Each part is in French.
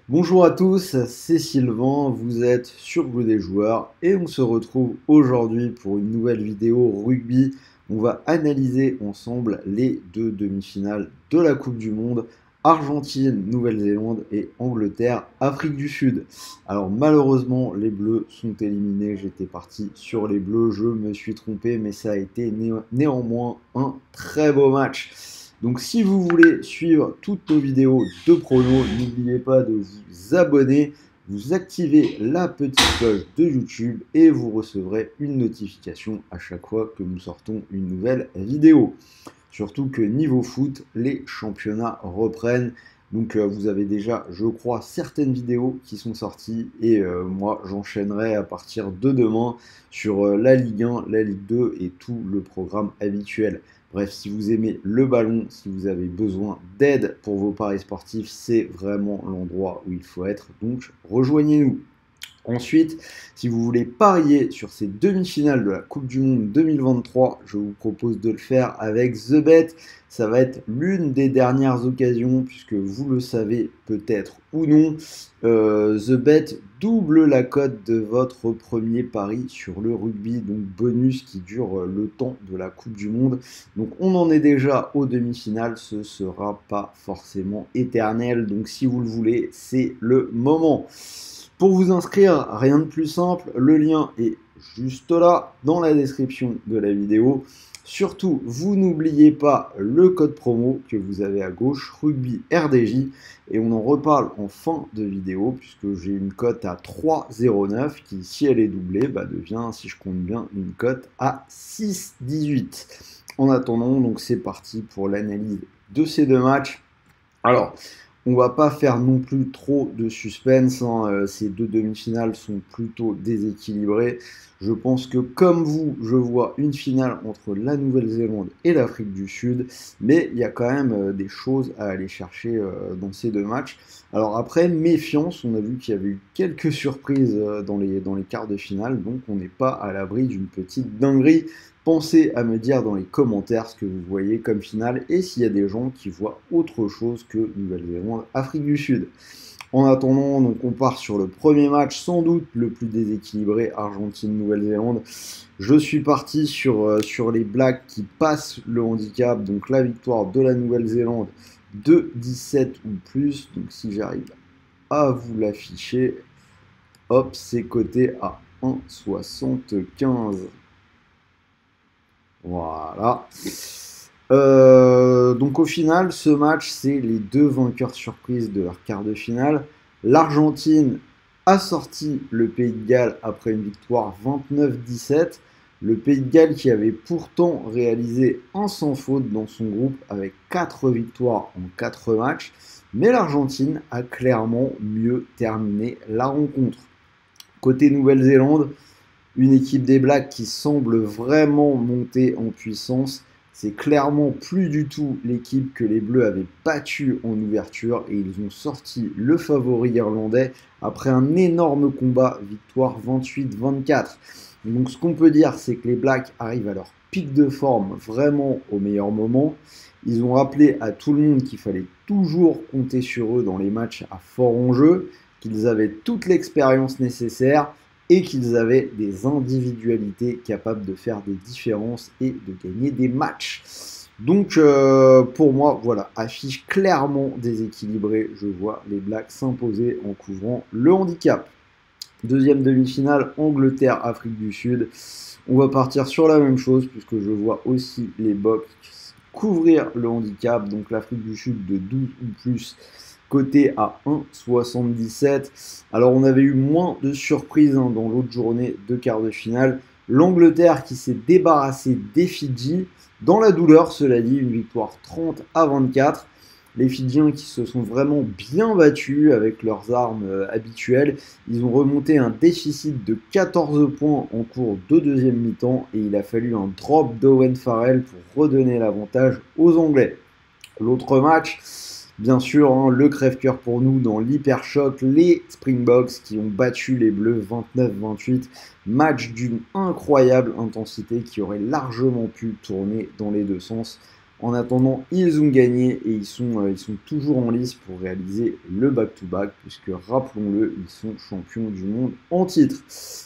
Bonjour à tous, c'est Sylvain, vous êtes sur Bleu des joueurs et on se retrouve aujourd'hui pour une nouvelle vidéo rugby. On va analyser ensemble les deux demi-finales de la Coupe du Monde, Argentine, Nouvelle-Zélande et Angleterre, Afrique du Sud. Alors malheureusement les Bleus sont éliminés, j'étais parti sur les Bleus, je me suis trompé mais ça a été néanmoins un très beau match. Donc si vous voulez suivre toutes nos vidéos de prono, n'oubliez pas de vous abonner, vous activez la petite cloche de YouTube et vous recevrez une notification à chaque fois que nous sortons une nouvelle vidéo. Surtout que niveau foot, les championnats reprennent. Donc vous avez déjà, je crois, certaines vidéos qui sont sorties et moi j'enchaînerai à partir de demain sur la Ligue 1, la Ligue 2 et tout le programme habituel. Bref, si vous aimez le ballon, si vous avez besoin d'aide pour vos paris sportifs, c'est vraiment l'endroit où il faut être. Donc rejoignez-nous. Ensuite, si vous voulez parier sur ces demi-finales de la Coupe du Monde 2023, je vous propose de le faire avec The Bet. Ça va être l'une des dernières occasions, puisque vous le savez peut-être ou non, The Bet double la cote de votre premier pari sur le rugby, donc bonus qui dure le temps de la Coupe du Monde. Donc on en est déjà aux demi-finales, ce ne sera pas forcément éternel, donc si vous le voulez, c'est le moment. Pour vous inscrire, rien de plus simple, le lien est juste là dans la description de la vidéo. Surtout, vous n'oubliez pas le code promo que vous avez à gauche, Rugby RDJ, et on en reparle en fin de vidéo puisque j'ai une cote à 3,09 qui, si elle est doublée, devient, si je compte bien, une cote à 6,18. En attendant, donc c'est parti pour l'analyse de ces deux matchs. Alors, on va pas faire non plus trop de suspense, hein. Ces deux demi-finales sont plutôt déséquilibrées. Je pense que comme vous, je vois une finale entre la Nouvelle-Zélande et l'Afrique du Sud, mais il y a quand même des choses à aller chercher dans ces deux matchs. Alors après, méfiance, on a vu qu'il y avait eu quelques surprises dans les quarts de finale, donc on n'est pas à l'abri d'une petite dinguerie. Pensez à me dire dans les commentaires ce que vous voyez comme finale et s'il y a des gens qui voient autre chose que Nouvelle-Zélande, Afrique du Sud. En attendant, donc on part sur le premier match, sans doute le plus déséquilibré, Argentine-Nouvelle-Zélande. Je suis parti sur les Blacks qui passent le handicap, donc la victoire de la Nouvelle-Zélande de 17 ou plus. Donc si j'arrive à vous l'afficher, hop, c'est coté à 1,75. Voilà. Donc au final, ce match, c'est les deux vainqueurs surprises de leur quart de finale. L'Argentine a sorti le Pays de Galles après une victoire 29-17. Le Pays de Galles qui avait pourtant réalisé un sans faute dans son groupe avec 4 victoires en 4 matchs. Mais l'Argentine a clairement mieux terminé la rencontre. Côté Nouvelle-Zélande, une équipe des Blacks qui semble vraiment monter en puissance. C'est clairement plus du tout l'équipe que les Bleus avaient battue en ouverture et ils ont sorti le favori irlandais après un énorme combat, victoire 28-24. Donc ce qu'on peut dire, c'est que les Blacks arrivent à leur pic de forme vraiment au meilleur moment. Ils ont rappelé à tout le monde qu'il fallait toujours compter sur eux dans les matchs à fort enjeu, qu'ils avaient toute l'expérience nécessaire et qu'ils avaient des individualités capables de faire des différences et de gagner des matchs. Donc pour moi, voilà, affiche clairement déséquilibrée. Je vois les Blacks s'imposer en couvrant le handicap. Deuxième demi-finale, Angleterre-Afrique du Sud. On va partir sur la même chose puisque je vois aussi les Box couvrir le handicap. Donc l'Afrique du Sud de 12 ou plus, coté à 1,77. Alors on avait eu moins de surprises dans l'autre journée de quart de finale. L'Angleterre qui s'est débarrassée des Fidji. Dans la douleur, cela dit, une victoire 30-24. Les Fidjiens qui se sont vraiment bien battus avec leurs armes habituelles. Ils ont remonté un déficit de 14 points en cours de deuxième mi-temps et il a fallu un drop d'Owen Farrell pour redonner l'avantage aux Anglais. L'autre match, bien sûr, hein, le crève-cœur pour nous dans l'hyper-choc, les Springboks qui ont battu les Bleus 29-28. Match d'une incroyable intensité qui aurait largement pu tourner dans les deux sens. En attendant, ils ont gagné et ils sont toujours en lice pour réaliser le back-to-back, puisque rappelons-le, ils sont champions du monde en titre.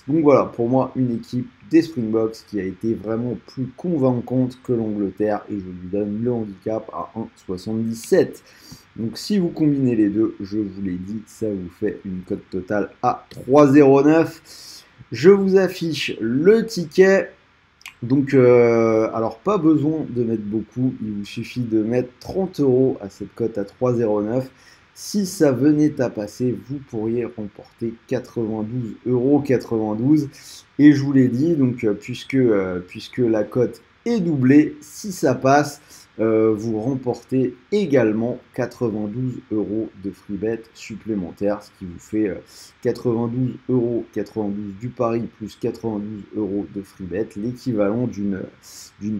Donc voilà, pour moi, une équipe des Springboks qui a été vraiment plus convaincante que l'Angleterre, et je lui donne le handicap à 1,77. Donc si vous combinez les deux, je vous l'ai dit, ça vous fait une cote totale à 3,09. Je vous affiche le ticket. Donc, alors pas besoin de mettre beaucoup, il vous suffit de mettre 30 € à cette cote à 3,09. Si ça venait à passer, vous pourriez remporter 92,92 €. Et je vous l'ai dit, donc puisque la cote est doublée, si ça passe, vous remportez également 92 € de free bet supplémentaire, ce qui vous fait 92,92 € du pari plus 92 € de free bet, l'équivalent d'une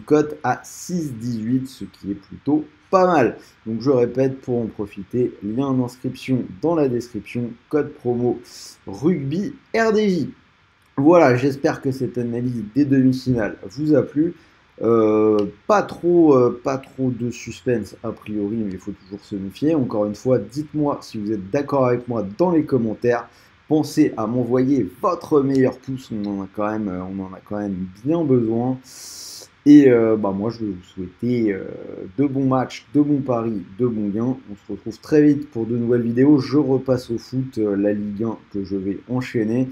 cote à 6,18, ce qui est plutôt pas mal. Donc je répète, pour en profiter, lien d'inscription dans la description, code promo rugby RDJ. Voilà, j'espère que cette analyse des demi-finales vous a plu. Pas trop de suspense a priori, mais il faut toujours se méfier. Encore une fois, dites-moi si vous êtes d'accord avec moi dans les commentaires. Pensez à m'envoyer votre meilleur pouce, on en a quand même bien besoin. Et moi, je vais vous souhaiter de bons matchs, de bons paris, de bons gains. On se retrouve très vite pour de nouvelles vidéos. Je repasse au foot, la Ligue 1 que je vais enchaîner.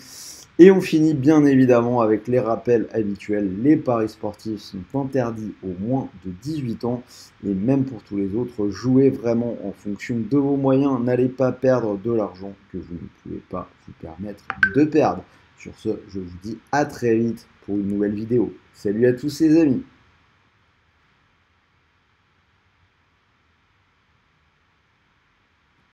Et on finit bien évidemment avec les rappels habituels. Les paris sportifs sont interdits aux moins de 18 ans. Et même pour tous les autres, jouez vraiment en fonction de vos moyens. N'allez pas perdre de l'argent que vous ne pouvez pas vous permettre de perdre. Sur ce, je vous dis à très vite pour une nouvelle vidéo. Salut à tous les amis!